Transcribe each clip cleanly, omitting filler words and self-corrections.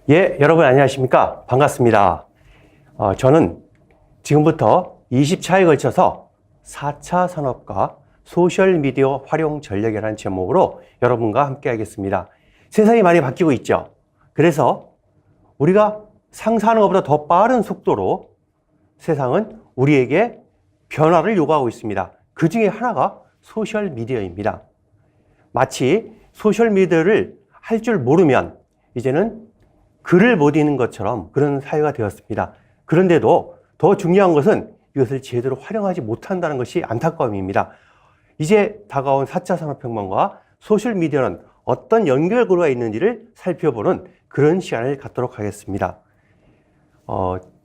예, 여러분 안녕하십니까? 반갑습니다. 저는 지금부터 20차에 걸쳐서 4차 산업과 소셜미디어 활용 전략이라는 제목으로 여러분과 함께 하겠습니다. 세상이 많이 바뀌고 있죠. 그래서 우리가 상상하는 것보다 더 빠른 속도로 세상은 우리에게 변화를 요구하고 있습니다. 그 중에 하나가 소셜미디어입니다. 마치 소셜미디어를 할 줄 모르면 이제는 글을 못 읽는 것처럼 그런 사회가 되었습니다. 그런데도 더 중요한 것은 이것을 제대로 활용하지 못한다는 것이 안타까움입니다. 이제 다가온 4차 산업혁명과 소셜미디어는 어떤 연결고리가 있는지를 살펴보는 그런 시간을 갖도록 하겠습니다.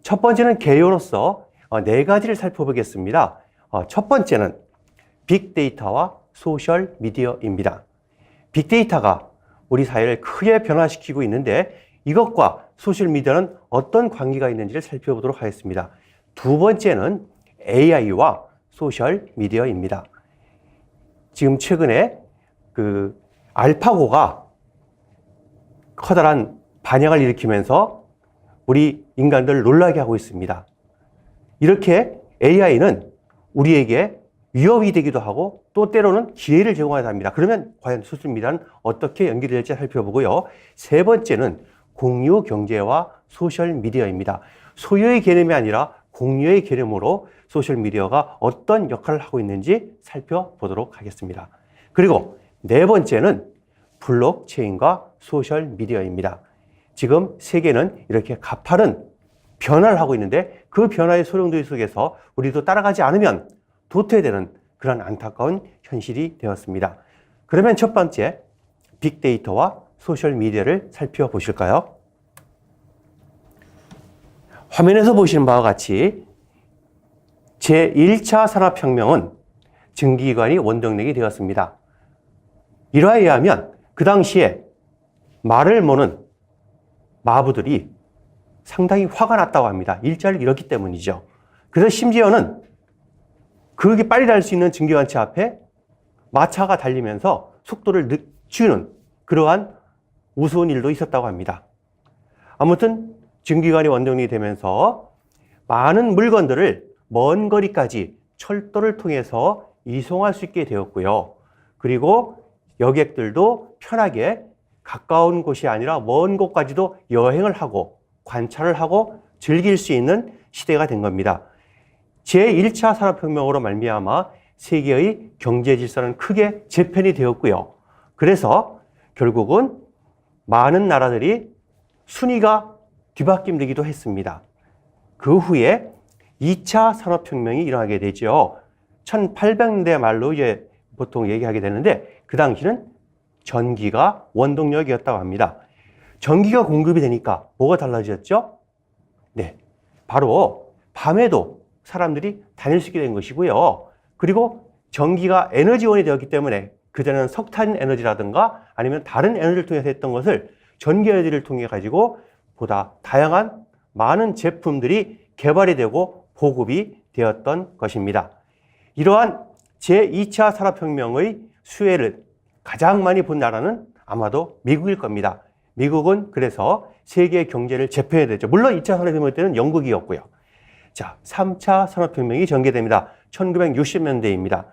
첫 번째는 개요로서 네 가지를 살펴보겠습니다. 첫 번째는 빅데이터와 소셜미디어입니다. 빅데이터가 우리 사회를 크게 변화시키고 있는데 이것과 소셜미디어는 어떤 관계가 있는지를 살펴보도록 하겠습니다. 두 번째는 AI와 소셜미디어입니다. 지금 최근에 알파고가 커다란 반향을 일으키면서 우리 인간들을 놀라게 하고 있습니다. 이렇게 AI는 우리에게 위협이 되기도 하고 또 때로는 기회를 제공하기도 합니다. 그러면 과연 소셜미디어는 어떻게 연결이 될지 살펴보고요. 세 번째는 공유 경제와 소셜미디어입니다. 소유의 개념이 아니라 공유의 개념으로 소셜미디어가 어떤 역할을 하고 있는지 살펴보도록 하겠습니다. 그리고 네 번째는 블록체인과 소셜미디어입니다. 지금 세계는 이렇게 가파른 변화를 하고 있는데 그 변화의 소용돌이 속에서 우리도 따라가지 않으면 도태되는 그런 안타까운 현실이 되었습니다. 그러면 첫 번째, 빅데이터와 소셜미디어를 살펴보실까요? 화면에서 보시는 바와 같이 제1차 산업혁명은 증기기관이 원동력이 되었습니다. 이러하에 의하면 그 당시에 말을 모는 마부들이 상당히 화가 났다고 합니다. 일자를 잃었기 때문이죠. 그래서 심지어는 그렇게 빨리 달 수 있는 증기관차 앞에 마차가 달리면서 속도를 늦추는 그러한 우스운 일도 있었다고 합니다. 아무튼 증기관이 원동력이 되면서 많은 물건들을 먼 거리까지 철도를 통해서 이송할 수 있게 되었고요. 그리고 여객들도 편하게 가까운 곳이 아니라 먼 곳까지도 여행을 하고 관찰을 하고 즐길 수 있는 시대가 된 겁니다. 제1차 산업혁명으로 말미암아 세계의 경제 질서는 크게 재편이 되었고요. 그래서 결국은 많은 나라들이 순위가 뒤바뀜되기도 했습니다. 그 후에 2차 산업혁명이 일어나게 되죠. 1800년대 말로 이제 보통 얘기하게 되는데 그 당시는 전기가 원동력이었다고 합니다. 전기가 공급이 되니까 뭐가 달라졌죠? 네, 바로 밤에도 사람들이 다닐 수 있게 된 것이고요. 그리고 전기가 에너지원이 되었기 때문에 그전에는 석탄 에너지라든가 아니면 다른 에너지를 통해서 했던 것을 전기 에너지를 통해 가지고 보다 다양한 많은 제품들이 개발이 되고 보급이 되었던 것입니다. 이러한 제2차 산업혁명의 수혜를 가장 많이 본 나라는 아마도 미국일 겁니다. 미국은 그래서 세계 경제를 제패해야 되죠. 물론 2차 산업혁명 때는 영국이었고요. 자, 3차 산업혁명이 전개됩니다. 1960년대입니다.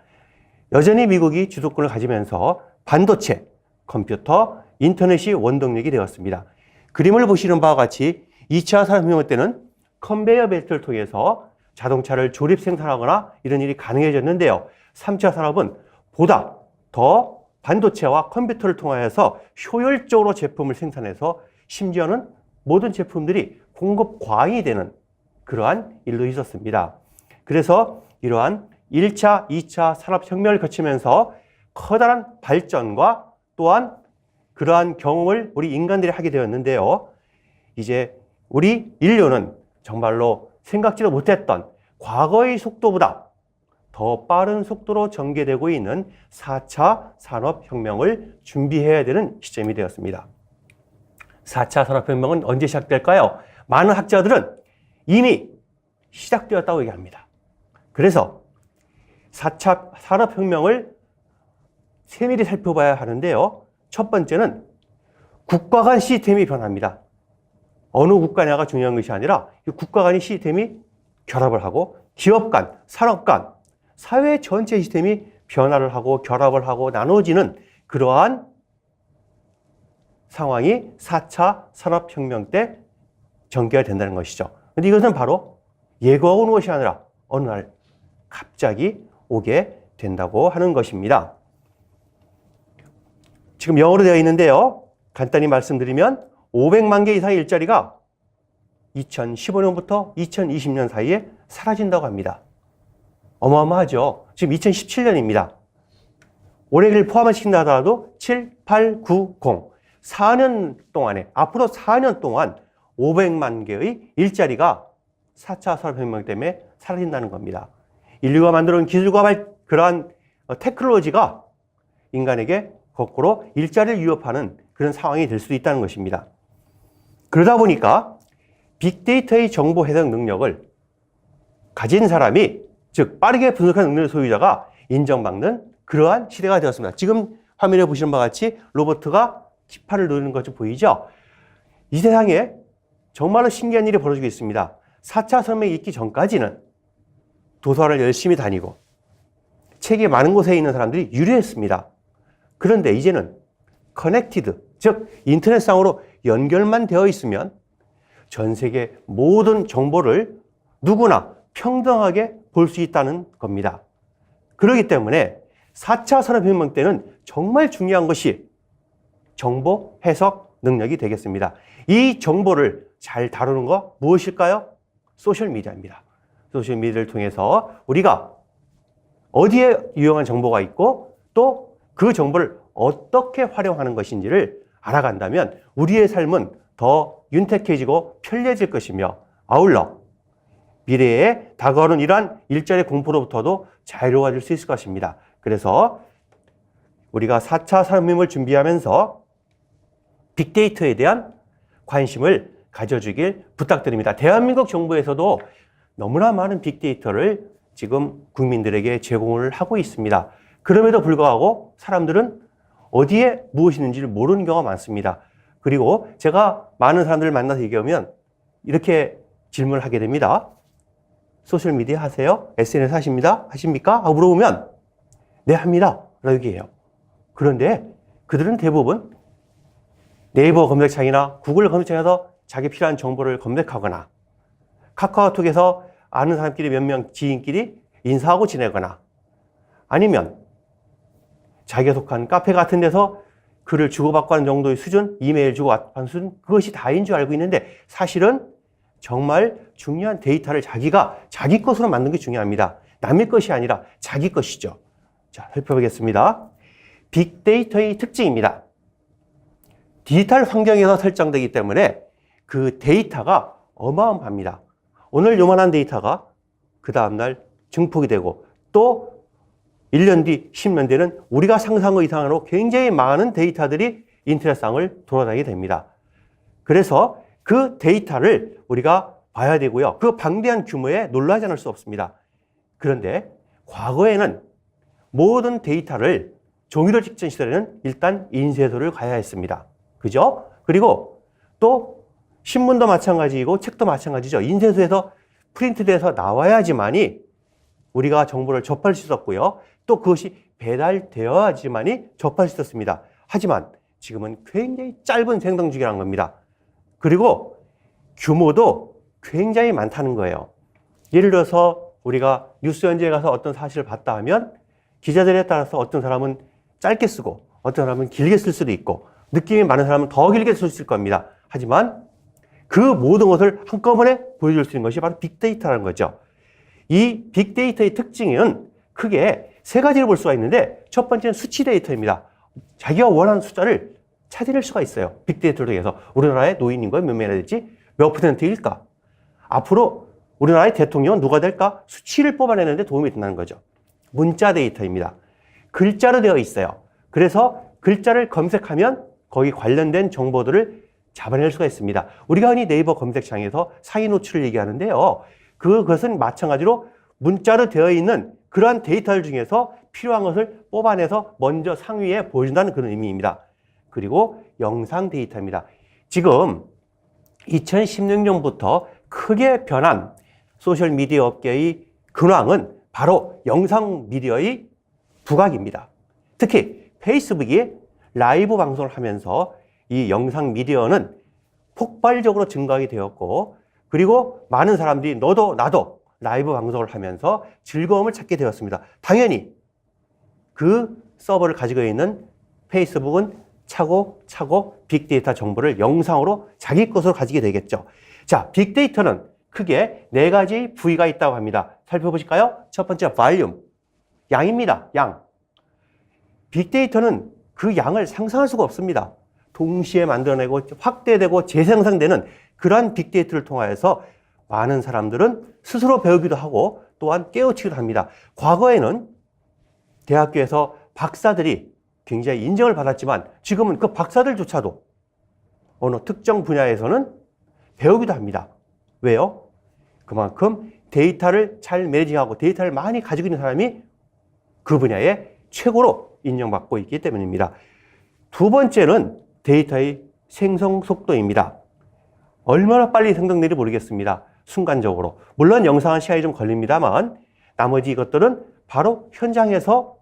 여전히 미국이 주도권을 가지면서 반도체, 컴퓨터, 인터넷이 원동력이 되었습니다. 그림을 보시는 바와 같이 2차 산업혁명 때는 컨베이어 벨트를 통해서 자동차를 조립 생산하거나 이런 일이 가능해졌는데요. 3차 산업은 보다 더 반도체와 컴퓨터를 통하여서 효율적으로 제품을 생산해서 심지어는 모든 제품들이 공급 과잉이 되는 그러한 일도 있었습니다. 그래서 이러한 1차, 2차 산업혁명을 거치면서 커다란 발전과 또한 그러한 경험을 우리 인간들이 하게 되었는데요. 이제 우리 인류는 정말로 생각지도 못했던 과거의 속도보다 더 빠른 속도로 전개되고 있는 4차 산업혁명을 준비해야 되는 시점이 되었습니다. 4차 산업혁명은 언제 시작될까요? 많은 학자들은 이미 시작되었다고 얘기합니다. 그래서 4차 산업혁명을 세밀히 살펴봐야 하는데요. 첫 번째는 국가 간 시스템이 변합니다. 어느 국가냐가 중요한 것이 아니라 국가 간의 시스템이 결합을 하고 기업 간, 산업 간, 사회 전체 시스템이 변화를 하고 결합을 하고 나눠지는 그러한 상황이 4차 산업혁명 때 전개가 된다는 것이죠. 근데 이것은 바로 예고하고 온 것이 아니라 어느 날 갑자기 오게 된다고 하는 것입니다. 지금 영어로 되어 있는데요. 간단히 말씀드리면 500만 개 이상의 일자리가 2015년부터 2020년 사이에 사라진다고 합니다. 어마어마하죠. 지금 2017년입니다. 올해를 포함시킨다 하더라도 7, 8, 9, 0. 4년 동안에, 앞으로 4년 동안 500만 개의 일자리가 4차 산업혁명 때문에 사라진다는 겁니다. 인류가 만들어온 기술과 그러한 테크놀로지가 인간에게 거꾸로 일자리를 위협하는 그런 상황이 될 수도 있다는 것입니다. 그러다 보니까 빅데이터의 정보 해석 능력을 가진 사람이, 즉 빠르게 분석하는 능력의 소유자가 인정받는 그러한 시대가 되었습니다. 지금 화면에 보시는 바와 같이 로봇가 기파를 누르는 것 좀 보이죠? 이 세상에 정말로 신기한 일이 벌어지고 있습니다. 4차 산업혁명이 있기 전까지는 도서관을 열심히 다니고 책이 많은 곳에 있는 사람들이 유리했습니다. 그런데 이제는 커넥티드, 즉 인터넷상으로 연결만 되어 있으면 전 세계 모든 정보를 누구나 평등하게 볼 수 있다는 겁니다. 그렇기 때문에 4차 산업혁명 때는 정말 중요한 것이 정보 해석 능력이 되겠습니다. 이 정보를 잘 다루는 거 무엇일까요? 소셜미디어입니다. 소셜미디어를 통해서 우리가 어디에 유용한 정보가 있고 또 그 정보를 어떻게 활용하는 것인지를 알아간다면 우리의 삶은 더 윤택해지고 편리해질 것이며 아울러 미래에 다가오는 이러한 일자리 공포로부터도 자유로워질 수 있을 것입니다. 그래서 우리가 4차 산업혁명을 준비하면서 빅데이터에 대한 관심을 가져주길 부탁드립니다. 대한민국 정부에서도 너무나 많은 빅데이터를 지금 국민들에게 제공을 하고 있습니다. 그럼에도 불구하고 사람들은 어디에 무엇이 있는지를 모르는 경우가 많습니다. 그리고 제가 많은 사람들을 만나서 얘기하면 이렇게 질문을 하게 됩니다. 소셜미디어 하세요? SNS 하십니까? 하고 물어보면 네, 합니다. 라고 얘기해요. 그런데 그들은 대부분 네이버 검색창이나 구글 검색창에서 자기 필요한 정보를 검색하거나 카카오톡에서 아는 사람끼리 몇 명 지인끼리 인사하고 지내거나 아니면 자기가 속한 카페 같은 데서 글을 주고받고 하는 정도의 수준, 이메일 주고받고 하는 수준, 그것이 다인 줄 알고 있는데 사실은 정말 중요한 데이터를 자기가 자기 것으로 만드는 게 중요합니다. 남의 것이 아니라 자기 것이죠. 자, 살펴보겠습니다. 빅데이터의 특징입니다. 디지털 환경에서 설정되기 때문에 그 데이터가 어마어마합니다. 오늘 요만한 데이터가 그 다음날 증폭이 되고 또 1년 뒤, 10년 뒤는 우리가 상상한 것 이상으로 굉장히 많은 데이터들이 인터넷상을 돌아다니게 됩니다. 그래서 그 데이터를 우리가 봐야 되고요. 그 방대한 규모에 놀라지 않을 수 없습니다. 그런데 과거에는 모든 데이터를 종이로 찍던 시절에는 일단 인쇄소를 가야 했습니다. 그죠? 그리고 또 신문도 마찬가지이고 책도 마찬가지죠. 인쇄소에서 프린트돼서 나와야지만이 우리가 정보를 접할 수 있었고요. 또 그것이 배달되어야지만이 접할 수 있었습니다. 하지만 지금은 굉장히 짧은 생성주기라는 겁니다. 그리고 규모도 굉장히 많다는 거예요. 예를 들어서 우리가 뉴스연재에 가서 어떤 사실을 봤다 하면 기자들에 따라서 어떤 사람은 짧게 쓰고 어떤 사람은 길게 쓸 수도 있고 느낌이 많은 사람은 더 길게 쓸 수 있을 겁니다. 하지만 그 모든 것을 한꺼번에 보여줄 수 있는 것이 바로 빅데이터라는 거죠. 이 빅데이터의 특징은 크게 세 가지를 볼 수가 있는데 첫 번째는 수치 데이터입니다. 자기가 원하는 숫자를 찾아낼 수가 있어요. 빅데이터를 통해서 우리나라의 노인 인구가 몇 명이나 될지 몇 %일까? 앞으로 우리나라의 대통령은 누가 될까? 수치를 뽑아내는데 도움이 된다는 거죠. 문자 데이터입니다. 글자로 되어 있어요. 그래서 글자를 검색하면 거기 관련된 정보들을 잡아낼 수가 있습니다. 우리가 흔히 네이버 검색창에서 상위 노출을 얘기하는데요. 그것은 마찬가지로 문자로 되어 있는 그러한 데이터들 중에서 필요한 것을 뽑아내서 먼저 상위에 보여준다는 그런 의미입니다. 그리고 영상 데이터입니다. 지금 2016년부터 크게 변한 소셜미디어 업계의 근황은 바로 영상 미디어의 부각입니다. 특히 페이스북이 라이브 방송을 하면서 이 영상 미디어는 폭발적으로 증가하게 되었고, 그리고 많은 사람들이 너도 나도 라이브 방송을 하면서 즐거움을 찾게 되었습니다. 당연히 그 서버를 가지고 있는 페이스북은 차곡차곡 빅데이터 정보를 영상으로 자기 것으로 가지게 되겠죠. 자, 빅데이터는 크게 4가지 부위가 있다고 합니다. 살펴보실까요? 첫 번째, 볼륨. 양입니다. 양. 빅데이터는 그 양을 상상할 수가 없습니다. 동시에 만들어내고 확대되고 재생산되는 그러한 빅데이터를 통하여서 많은 사람들은 스스로 배우기도 하고 또한 깨우치기도 합니다. 과거에는 대학교에서 박사들이 굉장히 인정을 받았지만 지금은 그 박사들조차도 어느 특정 분야에서는 배우기도 합니다. 왜요? 그만큼 데이터를 잘 매니징하고 데이터를 많이 가지고 있는 사람이 그 분야의 최고로 인정받고 있기 때문입니다. 두 번째는 데이터의 생성 속도입니다. 얼마나 빨리 생성될지 모르겠습니다. 순간적으로. 물론 영상은 시간이 좀 걸립니다만 나머지 이것들은 바로 현장에서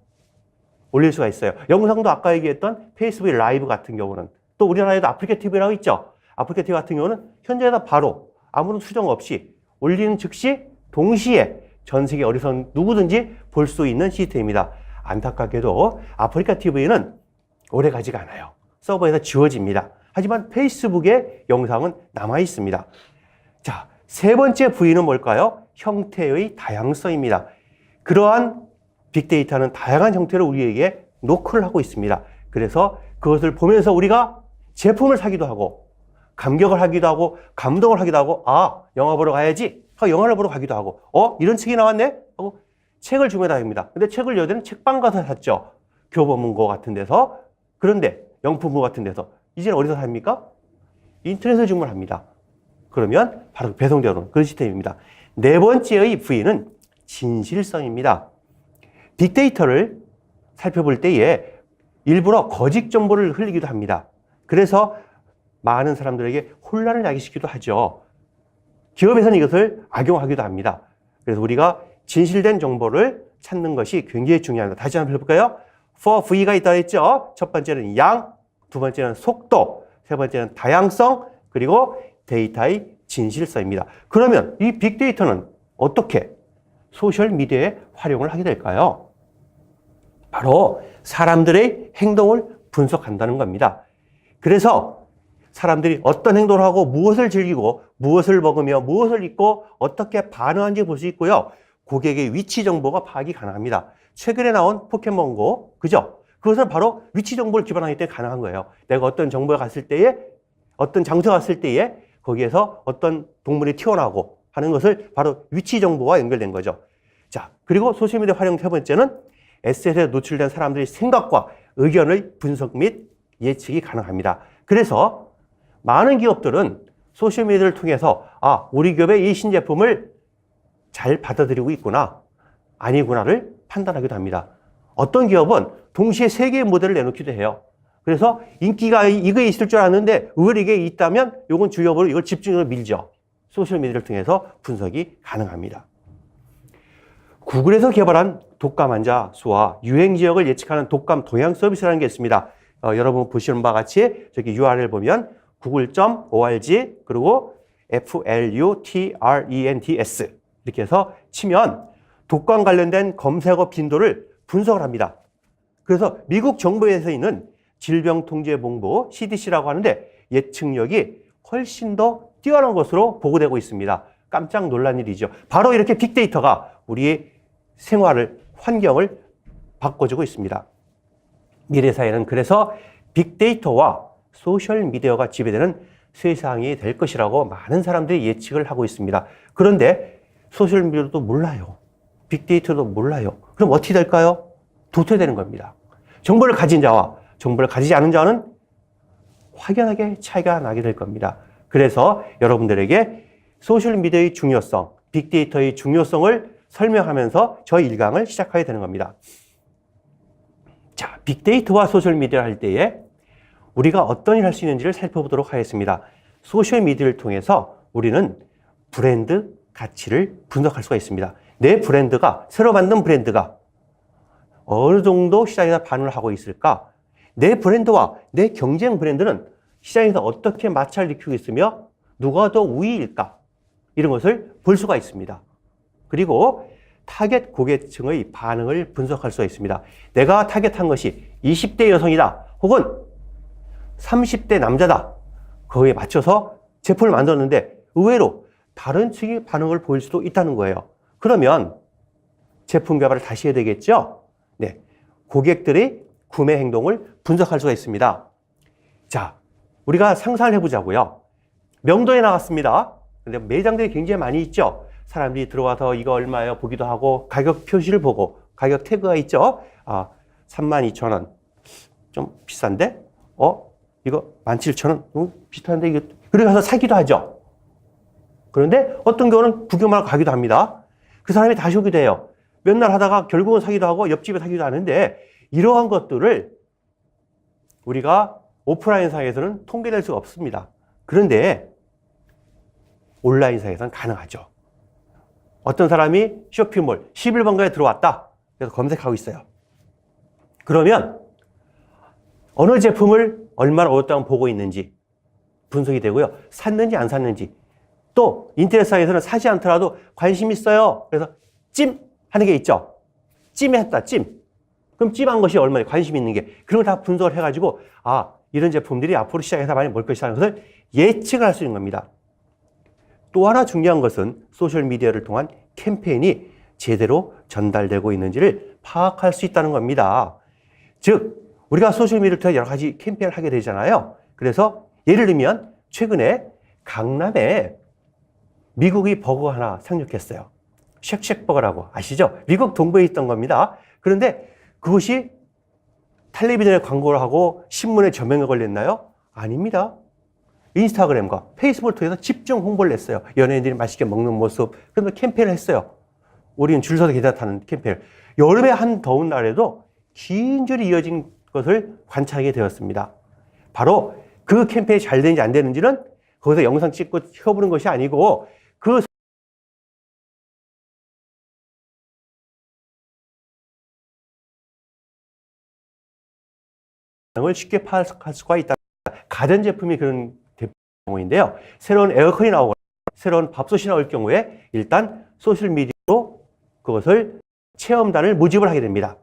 올릴 수가 있어요. 영상도 아까 얘기했던 페이스북 라이브 같은 경우는, 또 우리나라에도 아프리카 TV라고 있죠. 아프리카 TV 같은 경우는 현장에다 바로 아무런 수정 없이 올리는 즉시 동시에 전 세계 어디서 누구든지 볼 수 있는 시스템입니다. 안타깝게도 아프리카 TV는 오래 가지가 않아요. 서버에서 지워집니다. 하지만 페이스북의 영상은 남아 있습니다. 자, 세 번째 부위는 뭘까요? 형태의 다양성입니다. 그러한 빅데이터는 다양한 형태로 우리에게 노크를 하고 있습니다. 그래서 그것을 보면서 우리가 제품을 사기도 하고 감격을 하기도 하고 감동을 하기도 하고, 아, 영화 보러 가야지 하고 영화를 보러 가기도 하고, 이런 책이 나왔네 하고 책을 주문해다 합니다. 근데 책을 여태는 책방 가서 샀죠. 교보문고 같은 데서. 그런데 영품부 같은 데서 이제는 어디서 삽니까? 인터넷에서 주문합니다. 그러면 바로 배송되어 오는 그런 시스템입니다. 네 번째의 부위는 진실성입니다. 빅데이터를 살펴볼 때에 일부러 거짓 정보를 흘리기도 합니다. 그래서 많은 사람들에게 혼란을 야기시키기도 하죠. 기업에서는 이것을 악용하기도 합니다. 그래서 우리가 진실된 정보를 찾는 것이 굉장히 중요합니다. 다시 한번 해볼까요? 4V가 있다고 했죠. 첫 번째는 양, 두 번째는 속도, 세 번째는 다양성, 그리고 데이터의 진실성입니다. 그러면 이 빅데이터는 어떻게 소셜미디어에 활용을 하게 될까요? 바로 사람들의 행동을 분석한다는 겁니다. 그래서 사람들이 어떤 행동을 하고 무엇을 즐기고 무엇을 먹으며 무엇을 입고 어떻게 반응하는지 볼 수 있고요. 고객의 위치 정보가 파악이 가능합니다. 최근에 나온 포켓몬고, 그죠? 그것은 바로 위치 정보를 기반하기 때문에 가능한 거예요. 내가 어떤 정보에 갔을 때에, 어떤 장소에 갔을 때에 거기에서 어떤 동물이 튀어나오고 하는 것을 바로 위치 정보와 연결된 거죠. 자, 그리고 소셜미디어 활용 세 번째는 SNS에 노출된 사람들의 생각과 의견의 분석 및 예측이 가능합니다. 그래서 많은 기업들은 소셜미디어를 통해서 우리 기업의 이 신제품을 잘 받아들이고 있구나, 아니구나를 판단하기도 합니다. 어떤 기업은 동시에 3개의 모델을 내놓기도 해요. 그래서 인기가 이거에 있을 줄 알았는데 의외로 이게 있다면 이건 주요업으로 이걸 집중적으로 밀죠. 소셜미디어를 통해서 분석이 가능합니다. 구글에서 개발한 독감 환자 수와 유행 지역을 예측하는 독감 동향 서비스라는 게 있습니다. 여러분 보시는 바와 같이 저기 URL 보면 google.org 그리고 FLUTRENDS 이렇게 해서 치면 독감 관련된 검색어 빈도를 분석을 합니다. 그래서 미국 정부에서 있는 질병통제본부 CDC라고 하는데 예측력이 훨씬 더 뛰어난 것으로 보고되고 있습니다. 깜짝 놀란 일이죠. 바로 이렇게 빅데이터가 우리의 생활을, 환경을 바꿔주고 있습니다. 미래 사회는 그래서 빅데이터와 소셜미디어가 지배되는 세상이 될 것이라고 많은 사람들이 예측을 하고 있습니다. 그런데 소셜미디어도 몰라요. 빅데이터도 몰라요. 그럼 어떻게 될까요? 도태되는 겁니다. 정보를 가진 자와 정보를 가지지 않은 자는 확연하게 차이가 나게 될 겁니다. 그래서 여러분들에게 소셜미디어의 중요성, 빅데이터의 중요성을 설명하면서 저희 1강을 시작하게 되는 겁니다. 자, 빅데이터와 소셜미디어를 할 때에 우리가 어떤 일을 할 수 있는지를 살펴보도록 하겠습니다. 소셜미디어를 통해서 우리는 브랜드 가치를 분석할 수가 있습니다. 내 브랜드가, 새로 만든 브랜드가 어느 정도 시장에서 반응을 하고 있을까? 내 브랜드와 내 경쟁 브랜드는 시장에서 어떻게 마찰을 일으키고 있으며 누가 더 우위일까? 이런 것을 볼 수가 있습니다. 그리고 타겟 고객층의 반응을 분석할 수가 있습니다. 내가 타겟한 것이 20대 여성이다 혹은 30대 남자다. 거기에 맞춰서 제품을 만들었는데 의외로 다른 층의 반응을 보일 수도 있다는 거예요. 그러면 제품 개발을 다시 해야 되겠죠? 네, 고객들의 구매 행동을 분석할 수가 있습니다. 자, 우리가 상상을 해보자고요. 명도에 나갔습니다. 근데 매장들이 굉장히 많이 있죠. 사람들이 들어와서 이거 얼마예요 보기도 하고 가격 표시를 보고 가격 태그가 있죠. 32,000원. 좀 비싼데? 이거 17,000원? 비슷한데 이거. 그래 가서 사기도 하죠. 그런데 어떤 경우는 구경만 하고 가기도 합니다. 그 사람이 다시 오기도 해요. 몇 날 하다가 결국은 사기도 하고 옆집에 사기도 하는데 이러한 것들을 우리가 오프라인상에서는 통계낼 수가 없습니다. 그런데 온라인상에서는 가능하죠. 어떤 사람이 쇼핑몰 11번가에 들어왔다. 그래서 검색하고 있어요. 그러면 어느 제품을 얼마나 오랫동안 보고 있는지 분석이 되고요. 샀는지 안 샀는지. 또 인터넷상에서는 사지 않더라도 관심 있어요. 그래서 찜 하는 게 있죠. 찜했다, 찜. 그럼 찜한 것이 얼마나 관심 있는 게. 그런 걸 다 분석을 해가지고 이런 제품들이 앞으로 시장에서 많이 몰 것이라는 것을 예측을 할 수 있는 겁니다. 또 하나 중요한 것은 소셜미디어를 통한 캠페인이 제대로 전달되고 있는지를 파악할 수 있다는 겁니다. 즉, 우리가 소셜미디어를 통해 여러 가지 캠페인을 하게 되잖아요. 그래서 예를 들면 최근에 강남에 미국의 버거 하나 상륙했어요. 쉑쉑버거라고 아시죠? 미국 동부에 있던 겁니다. 그런데 그것이 텔레비전에 광고를 하고 신문에 저명에 걸렸나요? 아닙니다. 인스타그램과 페이스북을 통해서 집중 홍보를 했어요. 연예인들이 맛있게 먹는 모습. 그래서 캠페인을 했어요. 우리는 줄 서서 괜찮다는 캠페인을. 여름에 한 더운 날에도 긴 줄이 이어진 것을 관찰하게 되었습니다. 바로 그 캠페인이 잘 되는지 안 되는지는 거기서 영상 찍고 켜보는 것이 아니고 그 을 쉽게 파악할 수가 있다. 가전제품이 그런 경우인데요. 새로운 에어컨이 나오거나 새로운 밥솥이 나올 경우에 일단 소셜미디어로 그것을 체험단을 모집을 하게 됩니다.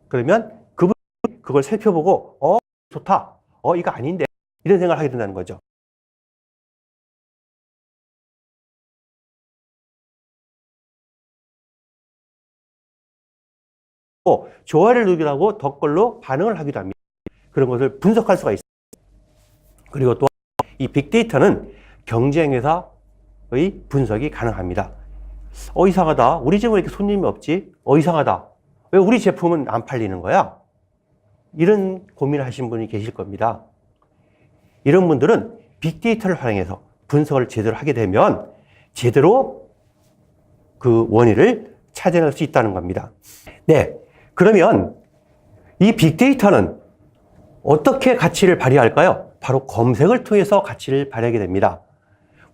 그러면 그분이 그걸 살펴보고 좋다. 이거 아닌데. 이런 생각을 하게 된다는 거죠. 좋아요를 누르기도 하고 댓글로 반응을 하기도 합니다. 그런 것을 분석할 수가 있습니다. 그리고 또 이 빅데이터는 경쟁회사의 분석이 가능합니다. 이상하다. 우리 집은 왜 이렇게 손님이 없지? 이상하다. 왜 우리 제품은 안 팔리는 거야? 이런 고민을 하신 분이 계실 겁니다. 이런 분들은 빅데이터를 활용해서 분석을 제대로 하게 되면 제대로 그 원인을 찾아낼 수 있다는 겁니다. 네. 그러면 이 빅데이터는 어떻게 가치를 발휘할까요? 바로 검색을 통해서 가치를 발휘하게 됩니다.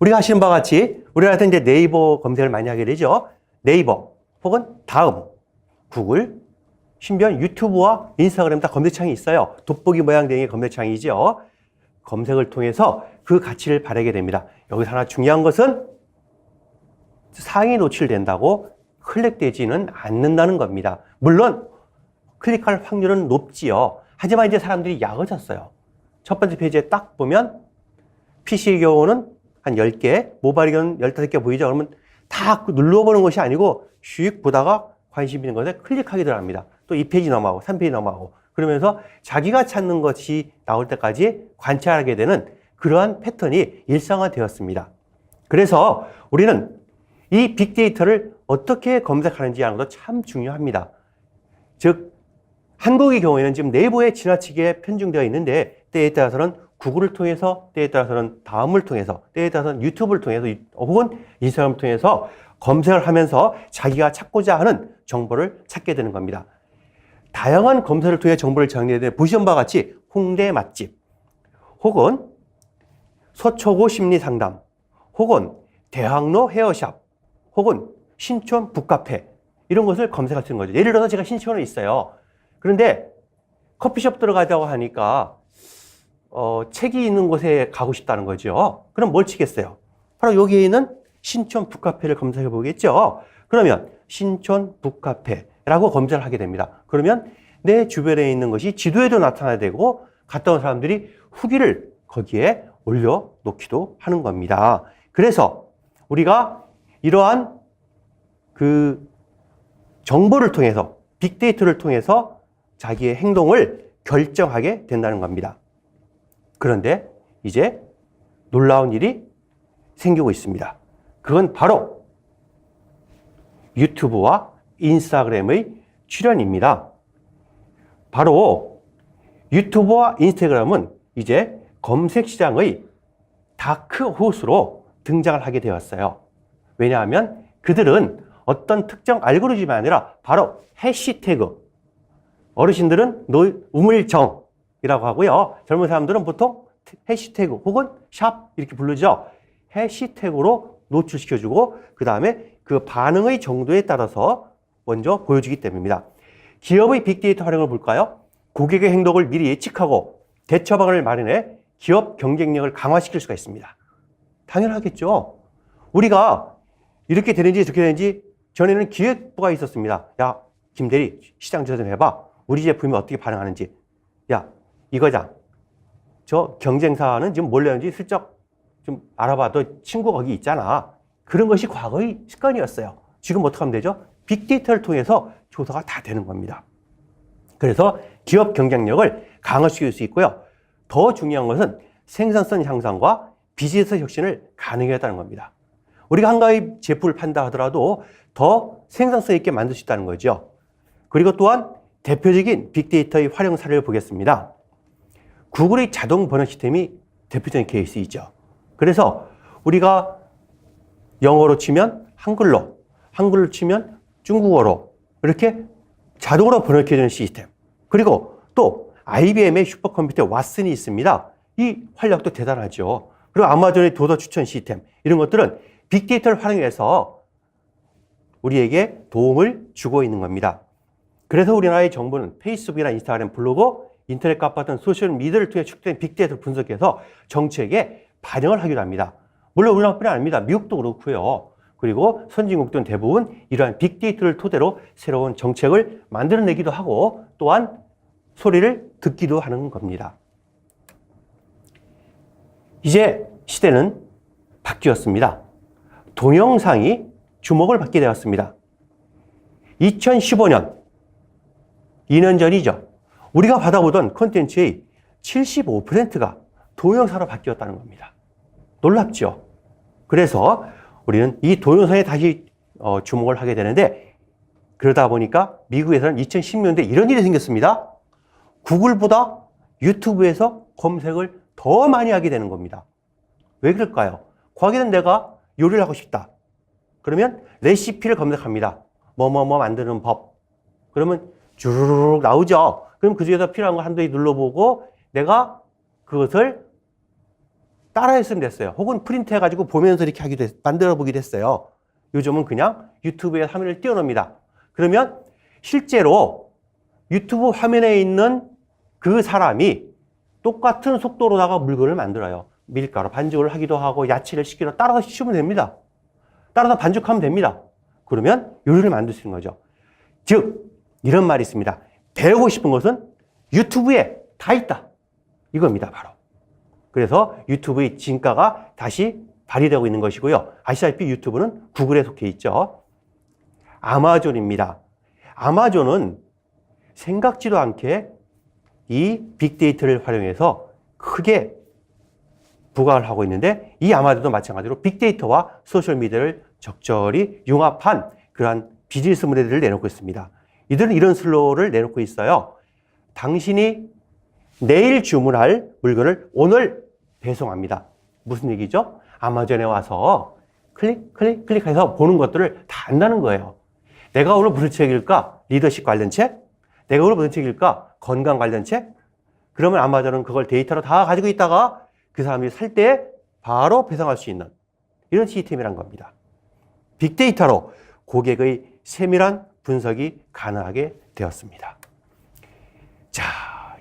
우리가 하시는 바와 같이 우리한테 이제 네이버 검색을 많이 하게 되죠. 네이버 혹은 다음, 구글, 심지어 유튜브와 인스타그램 다 검색창이 있어요. 돋보기 모양대의 검색창이죠. 검색을 통해서 그 가치를 발휘하게 됩니다. 여기서 하나 중요한 것은 상위 노출된다고 클릭되지는 않는다는 겁니다. 물론 클릭할 확률은 높지요. 하지만 이제 사람들이 약해졌어요. 첫 번째 페이지에 딱 보면 PC의 경우는 한 10개, 모바일의 경우는 15개 보이죠? 그러면 다 눌러보는 것이 아니고 슉 보다가 관심 있는 것에 클릭하게 들어갑니다. 또 2페이지 넘어가고 3페이지 넘어가고 그러면서 자기가 찾는 것이 나올 때까지 관찰하게 되는 그러한 패턴이 일상화되었습니다. 그래서 우리는 이 빅데이터를 어떻게 검색하는지 하는 것도 참 중요합니다. 즉 한국의 경우에는 지금 네이버에 지나치게 편중되어 있는데 때에 따라서는 구글을 통해서, 때에 따라서는 다음을 통해서, 때에 따라서는 유튜브를 통해서 혹은 인스타그램을 통해서 검색을 하면서 자기가 찾고자 하는 정보를 찾게 되는 겁니다. 다양한 검색을 통해 정보를 정리해야 되는 보시는 바와 같이 홍대 맛집 혹은 서초구 심리상담, 혹은 대학로 헤어샵, 혹은 신촌 북카페, 이런 것을 검색할 수 있는 거죠. 예를 들어서 제가 신촌에 있어요. 그런데 커피숍 들어가자고 하니까 책이 있는 곳에 가고 싶다는 거죠. 그럼 뭘 치겠어요? 바로 여기에 있는 신촌 북카페를 검색해 보겠죠. 그러면 신촌 북카페라고 검색을 하게 됩니다. 그러면 내 주변에 있는 것이 지도에도 나타나야 되고 갔다 온 사람들이 후기를 거기에 올려놓기도 하는 겁니다. 그래서 우리가 이러한 그 정보를 통해서, 빅데이터를 통해서 자기의 행동을 결정하게 된다는 겁니다. 그런데 이제 놀라운 일이 생기고 있습니다. 그건 바로 유튜브와 인스타그램의 출현입니다. 바로 유튜브와 인스타그램은 이제 검색 시장의 다크호스로 등장을 하게 되었어요. 왜냐하면 그들은 어떤 특정 알고리즘이 아니라 바로 해시태그, 어르신들은 우물정이라고 하고요. 젊은 사람들은 보통 해시태그 혹은 샵 이렇게 부르죠. 해시태그로 노출시켜주고 그 다음에 그 반응의 정도에 따라서 먼저 보여주기 때문입니다. 기업의 빅데이터 활용을 볼까요? 고객의 행동을 미리 예측하고 대처방안을 마련해 기업 경쟁력을 강화시킬 수가 있습니다. 당연하겠죠. 우리가 이렇게 되는지 저렇게 되는지 전에는 기획부가 있었습니다. 야, 김대리 시장 조사 좀 해봐. 우리 제품이 어떻게 반응하는지. 야, 이 과장, 저 경쟁사는 지금 뭘 내는지 슬쩍 좀 알아봐. 너 친구 거기 있잖아. 그런 것이 과거의 습관이었어요. 지금 어떻게 하면 되죠? 빅데이터를 통해서 조사가 다 되는 겁니다. 그래서 기업 경쟁력을 강화시킬 수 있고요. 더 중요한 것은 생산성 향상과 비즈니스 혁신을 가능하게 했다는 겁니다. 우리가 한 가지 제품을 판다 하더라도 더 생산성 있게 만들 수 있다는 거죠. 그리고 또한 대표적인 빅데이터의 활용 사례를 보겠습니다. 구글의 자동 번역 시스템이 대표적인 케이스이죠. 그래서 우리가 영어로 치면 한글로, 한글로 치면 중국어로 이렇게 자동으로 번역해주는 시스템. 그리고 또 IBM의 슈퍼컴퓨터 왓슨이 있습니다. 이 활약도 대단하죠. 그리고 아마존의 도서 추천 시스템, 이런 것들은 빅데이터를 활용해서 우리에게 도움을 주고 있는 겁니다. 그래서 우리나라의 정부는 페이스북이나 인스타그램, 블로그, 인터넷 카페 같은 소셜미디어를 통해 축적된 빅데이터를 분석해서 정책에 반영을 하기도 합니다. 물론 우리나라뿐이 아닙니다. 미국도 그렇고요. 그리고 선진국들은 대부분 이러한 빅데이터를 토대로 새로운 정책을 만들어내기도 하고 또한 소리를 듣기도 하는 겁니다. 이제 시대는 바뀌었습니다. 동영상이 주목을 받게 되었습니다. 2015년, 2년 전이죠. 우리가 받아보던 콘텐츠의 75%가 동영상으로 바뀌었다는 겁니다. 놀랍죠? 그래서 우리는 이 동영상에 다시 주목을 하게 되는데, 그러다 보니까 미국에서는 2010년대에 이런 일이 생겼습니다. 구글보다 유튜브에서 검색을 더 많이 하게 되는 겁니다. 왜 그럴까요? 과거에는 내가 요리를 하고 싶다. 그러면 레시피를 검색합니다. 뭐뭐뭐 만드는 법. 그러면 주르륵 나오죠. 그럼 그 중에서 필요한 거 한두 개 눌러보고 내가 그것을 따라했으면 됐어요. 혹은 프린트해가지고 보면서 이렇게 만들어 보기도 했어요. 요즘은 그냥 유튜브에 화면을 띄워놓습니다. 그러면 실제로 유튜브 화면에 있는 그 사람이 똑같은 속도로다가 물건을 만들어요. 밀가루 반죽을 하기도 하고 야채를 시키러 따라서 씌우면 됩니다. 따라서 반죽하면 됩니다. 그러면 요리를 만들 수 있는 거죠. 즉 이런 말이 있습니다. 배우고 싶은 것은 유튜브에 다 있다. 이겁니다. 바로. 그래서 유튜브의 진가가 다시 발휘되고 있는 것이고요. 아시다시피 유튜브는 구글에 속해 있죠. 아마존입니다. 아마존은 생각지도 않게 이 빅데이터를 활용해서 크게 부각을 하고 있는데, 이 아마존도 마찬가지로 빅데이터와 소셜미디어를 적절히 융합한 그러한 비즈니스 모델을 내놓고 있습니다. 이들은 이런 슬로우를 내놓고 있어요. 당신이 내일 주문할 물건을 오늘 배송합니다. 무슨 얘기죠? 아마존에 와서 클릭해서 보는 것들을 다 안다는 거예요. 내가 오늘 무슨 책 읽을까? 리더십 관련 책? 내가 오늘 무슨 책 읽을까? 건강 관련 책? 그러면 아마존은 그걸 데이터로 다 가지고 있다가 그 사람이 살 때 바로 배송할 수 있는 이런 시스템이란 겁니다. 빅데이터로 고객의 세밀한 분석이 가능하게 되었습니다. 자,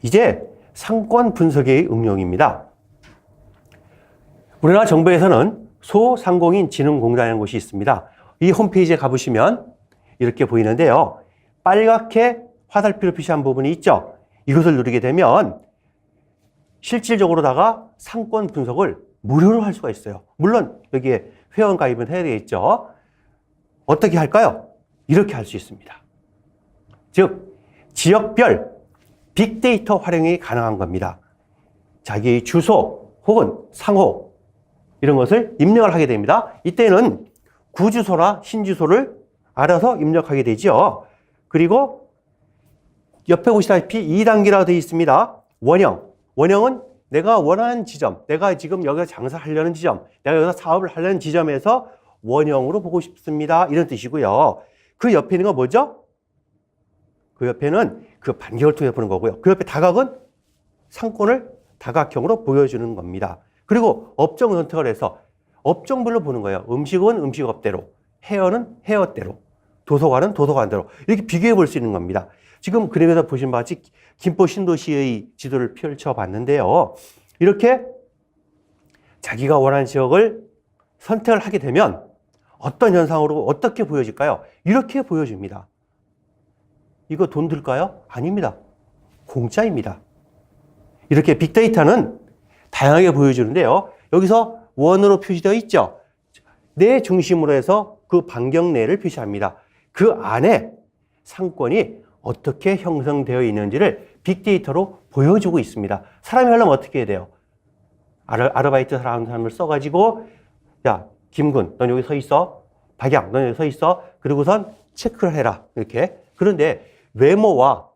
이제 상권 분석의 응용입니다. 우리나라 정부에서는 소상공인진흥공단이라는 곳이 있습니다. 이 홈페이지에 가보시면 이렇게 보이는데요. 빨갛게 화살표로 표시한 부분이 있죠. 이것을 누르게 되면 실질적으로다가 상권 분석을 무료로 할 수가 있어요. 물론 여기에 회원 가입은 해야 되겠죠. 어떻게 할까요? 이렇게 할 수 있습니다. 즉 지역별 빅데이터 활용이 가능한 겁니다. 자기의 주소 혹은 상호 이런 것을 입력을 하게 됩니다. 이때는 구주소나 신주소를 알아서 입력하게 되죠. 그리고 옆에 보시다시피 2단계라고 되어 있습니다. 원형. 원형은 내가 원하는 지점, 내가 지금 여기서 장사하려는 지점, 내가 여기서 사업을 하려는 지점에서 원형으로 보고 싶습니다. 이런 뜻이고요. 그 옆에 있는 건 뭐죠? 그 옆에는 그 반경을 통해 보는 거고요. 그 옆에 다각은 상권을 다각형으로 보여주는 겁니다. 그리고 업종 선택을 해서 업종별로 보는 거예요. 음식은 음식업대로, 헤어는 헤어대로, 도서관은 도서관대로 이렇게 비교해 볼 수 있는 겁니다. 지금 그림에서 보신 바와 같이 김포 신도시의 지도를 펼쳐봤는데요. 이렇게 자기가 원하는 지역을 선택을 하게 되면 어떤 현상으로 어떻게 보여질까요? 이렇게 보여집니다. 이거 돈 들까요? 아닙니다. 공짜입니다. 이렇게 빅데이터는 다양하게 보여주는데요. 여기서 원으로 표시되어 있죠. 내 중심으로 해서 그 반경 내를 표시합니다. 그 안에 상권이 어떻게 형성되어 있는지를 빅데이터로 보여주고 있습니다. 사람이 하려면 어떻게 해야 돼요? 아르바이트 사람을 써가지고 야 김군 넌 여기 서 있어. 박양 넌 여기 서 있어. 그리고선 체크를 해라. 이렇게. 그런데 외모와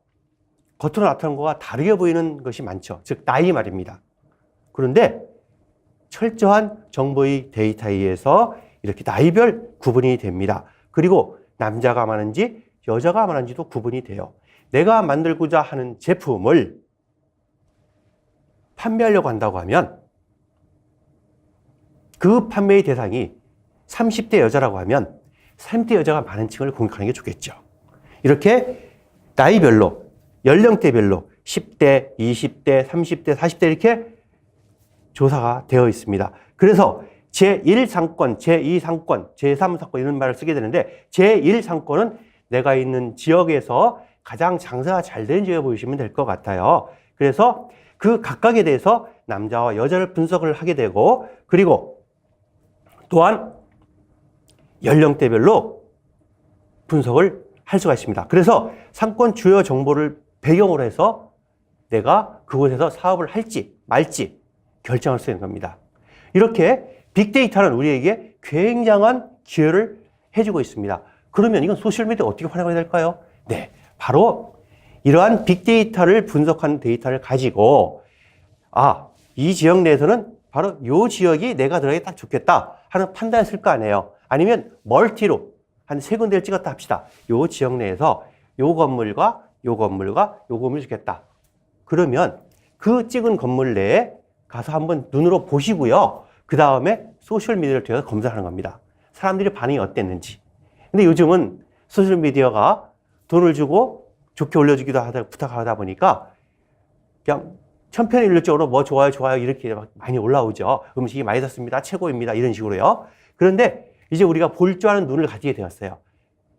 겉으로 나타나는 것과 다르게 보이는 것이 많죠. 즉 나이 말입니다. 그런데 철저한 정보의 데이터에 의해서 이렇게 나이별 구분이 됩니다. 그리고 남자가 많은지 여자가 많은지도 구분이 돼요. 내가 만들고자 하는 제품을 판매하려고 한다고 하면 그 판매의 대상이 30대 여자라고 하면 30대 여자가 많은 층을 공략하는 게 좋겠죠. 이렇게 나이별로, 연령대별로 10대, 20대, 30대, 40대 이렇게 조사가 되어 있습니다. 그래서 제1상권, 제2상권, 제3상권 이런 말을 쓰게 되는데 제1상권은 내가 있는 지역에서 가장 장사가 잘 되는 지역을 보시면 될 것 같아요. 그래서 그 각각에 대해서 남자와 여자를 분석을 하게 되고 그리고 또한 연령대별로 분석을 할 수가 있습니다. 그래서 상권 주요 정보를 배경으로 해서 내가 그곳에서 사업을 할지 말지 결정할 수 있는 겁니다. 이렇게 빅데이터는 우리에게 굉장한 기회를 해주고 있습니다. 그러면 이건 소셜미디어 어떻게 활용해야 될까요? 네, 바로 이러한 빅데이터를 분석한 데이터를 가지고 이 지역 내에서는 바로 이 지역이 내가 들어가기 딱 좋겠다 하는 판단을 쓸 거 아니에요. 아니면 멀티로 한 3군데를 찍었다 합시다. 이 지역 내에서 이 건물과 이 건물과 이 건물이 좋겠다. 그러면 그 찍은 건물 내에 가서 한번 눈으로 보시고요. 그 다음에 소셜미디어를 통해서 검사하는 겁니다. 사람들이 반응이 어땠는지. 근데 요즘은 소셜미디어가 돈을 주고 좋게 올려주기도 하다 부탁하다 보니까 그냥 천편일률적으로 뭐 좋아요 좋아요 이렇게 많이 올라오죠. 음식이 맛있었습니다. 최고입니다. 이런 식으로요. 그런데 이제 우리가 볼 줄 아는 눈을 가지게 되었어요.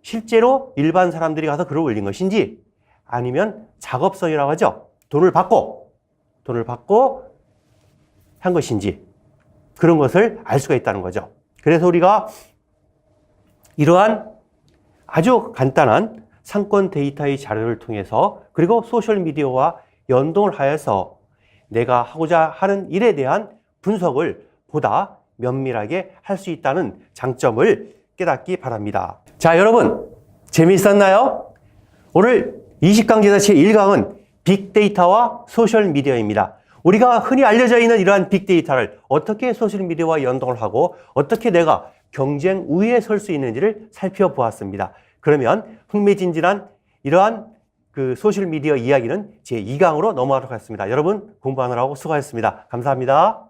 실제로 일반 사람들이 가서 글을 올린 것인지 아니면 작업성이라고 하죠. 돈을 받고 한 것인지 그런 것을 알 수가 있다는 거죠. 그래서 우리가 이러한 아주 간단한 상권 데이터의 자료를 통해서 그리고 소셜미디어와 연동을 하여서 내가 하고자 하는 일에 대한 분석을 보다 면밀하게 할 수 있다는 장점을 깨닫기 바랍니다. 자, 여러분 재미있었나요? 오늘 20강제에서 제1강은 빅데이터와 소셜미디어입니다. 우리가 흔히 알려져 있는 이러한 빅데이터를 어떻게 소셜미디어와 연동을 하고 어떻게 내가 경쟁 우위에 설 수 있는지를 살펴보았습니다. 그러면 흥미진진한 이러한 그 소셜미디어 이야기는 제2강으로 넘어가도록 하겠습니다. 여러분 공부하느라고 수고하셨습니다. 감사합니다.